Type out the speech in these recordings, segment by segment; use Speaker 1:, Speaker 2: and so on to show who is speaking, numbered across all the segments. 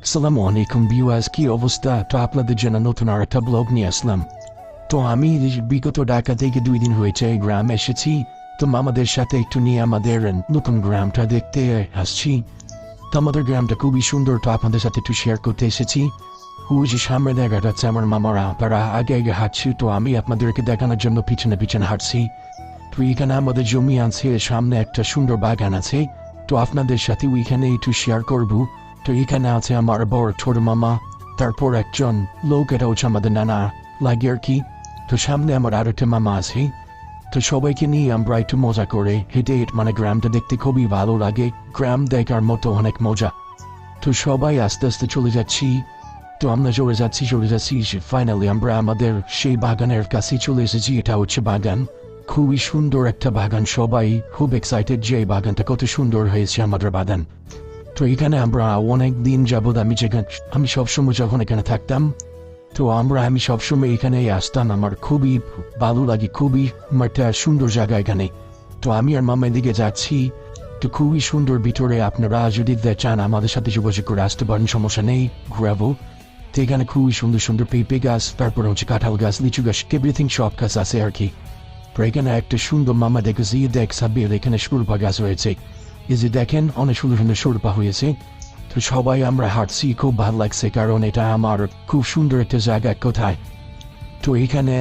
Speaker 1: আসসালামু আলাইকুম ভিউয়ার্স, কি অবস্থা? তো আপনাদের জন্য নতুন আর একটা ব্লগ নিয়ে আসলাম। তো আমি বিগত ঢাকা থেকে 2 দিন হয়েছে এই গ্রামে এসেছি। তো মামাদের সাথে একটু নিয়ে আমাদের নতুন গ্রামটা দেখতে আসছি। তো আমাদের গ্রামটা খুবই সুন্দর, তো আপনাদের সাথে একটু শেয়ার করতে এসেছি। ওই যে সামনে দেখা যাচ্ছে আমার মামারা, তারা আগে আগে হাঁটছি, তো আমি আপনাদেরকে দেখানোর জন্য পিছনে পিছনে হাঁটছি। তো এখানে আমাদের জমি আছে, সামনে একটা সুন্দর বাগান আছে। তো আপনাদের সাথে ওইখানে একটু শেয়ার করবো। তো এখানে আছে আমার বড় ছোট মামা, তারপর একজন লোক, এটা হচ্ছে আমাদের নানা লাগে আর কি। তো সামনে আমার আর একটা মামা আছে। তো সবাইকে নিয়ে আমরা একটু মজা করে হেঁটে মানে গ্রামটা দেখতে খুবই ভালো লাগে, গ্রাম দেখার মতো অনেক মজা। তো সবাই আস্তে আস্তে চলে যাচ্ছি। তো আমরা জোরে যাচ্ছি, ফাইনালি আমরা আমাদের সেই বাগানের কাছে চলে এসেছি। এটা হচ্ছে বাগান, খুবই সুন্দর একটা বাগান। সবাই খুব এক্সাইটেড যে এই বাগানটা কত সুন্দর হয়েছে আমাদের বাগান। তো এখানে আমরা অনেক দিন যাবৎ আমি সবসময় যখন এখানে থাকতাম, তো আমি সবসময় এখানে আসতাম। আমার খুবই ভালো লাগে, খুবই একটা সুন্দর জায়গা এখানে। তো আমি আর মামা এদিকে যাচ্ছি। তো খুবই সুন্দর ভিতরে, আপনারা যদি চান আমাদের সাথে যোগাযোগ করে আসতে পারেন, সমস্যা নেই, ঘুরাবো। তো এখানে খুবই সুন্দর সুন্দর পেঁপে গাছ, তারপর হচ্ছে কাঁঠাল গাছ, লিচু গাছ, এভরিথিং সব গাছ আছে আর কি। তো এখানে একটা সুন্দর মামা দেখেছি, এখানে সুরপা গাছ রয়েছে। এই যে দেখেন, অনেক সুন্দর সুন্দর সুরপা হয়েছে। তো সবাই আমরা হাঁটছি, খুব ভালো লাগছে, কারণ এটা আমার খুব সুন্দর একটা জায়গা কোথায়। তো এখানে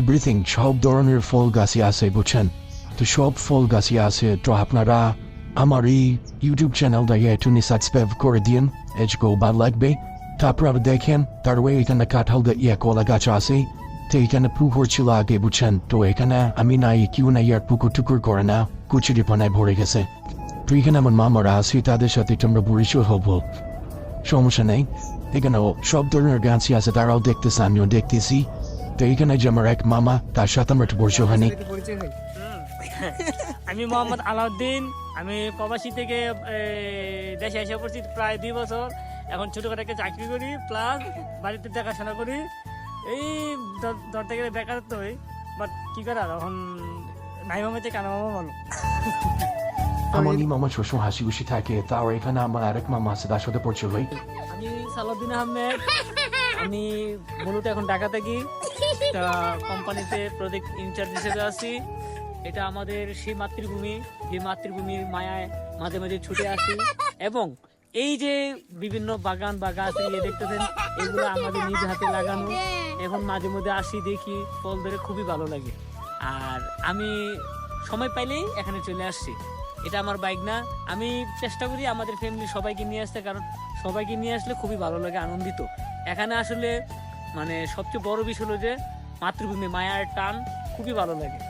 Speaker 1: এভরিথিং সব ধরনের ফল গাছই আছে, বুঝছেন? তো সব ফল গাছই আছে। তো আপনারা আমার এই ইউটিউব চ্যানেলটা একটু সাবস্ক্রাইব করে দিন, এজগো ভালো লাগবে। তারপর দেখেন, তারপরে এখানে কাঁঠাল কলা গাছ আছে। তো এখানে পুকুর ছিল আগে, বুঝছেন? তো এখানে আমি নাই, কেউ নাই আর পুকুর টুকুর করে না, কুচুরি পানায় ভরে গেছে। তো এখানে আমার মামারা আছে, তাদের সাথে তোমরা পরিচয় হবো, সমস্যা নেই। এখানে সব ধরনের গাছই আছে, তারাও দেখতেছে, আমিও দেখতেছি। তো এখানে যে আমার এক মামা, তার সাথে আমার একটু পরিচয় হয়নি।
Speaker 2: আমি মোহাম্মদ আলাউদ্দিন। আমি প্রবাসী থেকে দেশে এসে পড়ছি প্রায় 2 বছর। এখন ছোটখাটো একটা চাকরি করি, প্লাস বাড়িতে দেখাশোনা করি। এই ধরতে গেলে বেকারত্ব হই, বাট কি করার, এখন নাই মামাতে কানা মামা বলো।
Speaker 1: আমার এই মামা সবসময় হাসি খুশি থাকে। তাও এখানে আমার আরেক মামা আছে, তার সাথে পরিচয় হই।
Speaker 2: আমি সালাউদ্দিন আহমেদ। আমি মূলত এখন ঢাকা থাকি, একটা কোম্পানিতে প্রজেক্ট ইনচার্জ হিসেবে আছি। এটা আমাদের সেই মাতৃভূমি, যে মাতৃভূমির মায়ায় মাঝে মাঝে ছুটে আসি। এবং এই যে বিভিন্ন বাগান বা গাছ দেখতেছেন, এগুলো আমাদের নিজ হাতে লাগানো। এখন মাঝে মধ্যে আসি, দেখি, ফল ধরে খুবই ভালো লাগে। আর আমি সময় পাইলেই এখানে চলে আসছি। এটা আমার বাইক না, আমি চেষ্টা করি আমাদের ফ্যামিলি সবাইকে নিয়ে আসতে, কারণ সবাইকে নিয়ে আসলে খুবই ভালো লাগে, আনন্দিত। এখানে আসলে মানে সবচেয়ে বড় বিষয় হলো যে মাতৃভূমি, মায়ার টান, খুবই ভালো লাগে।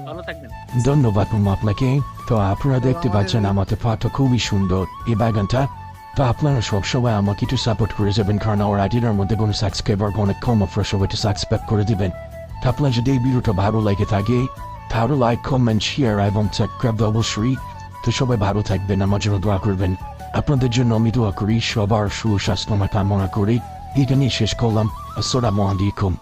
Speaker 2: ভালো থাকবেন।
Speaker 1: ধন্যবাদ মামা আপনাকে। তো আপনারা দেখতে পাচ্ছেন আমাদের পাটা খুবই সুন্দর, এই বাগানটা। তো আপনারা সবসময় আমাকে একটু সাপোর্ট করে যাবেন, কারণ আমার আইডিয়ার মধ্যে কোনো সাবস্ক্রাইবার অনেক কম, আপনারা সবাই একটু সাবস্ক্রাইব করে দিবেন। তো আপনার যদি এই ভিডিওটা ভালো লাগে থাকে, তাহলে লাইক, কমেন্ট, শেয়ার এবং সাবস্ক্রাইব অবশ্যই। তো সবাই ভালো থাকবেন, আমার জন্য দোয়া করবেন। আপনাদের জন্য আমি দোয়া করি, সবার সুস্বাস্থ্য কামনা করি। এখানেই শেষ করলাম। আসসালামু আলাইকুম।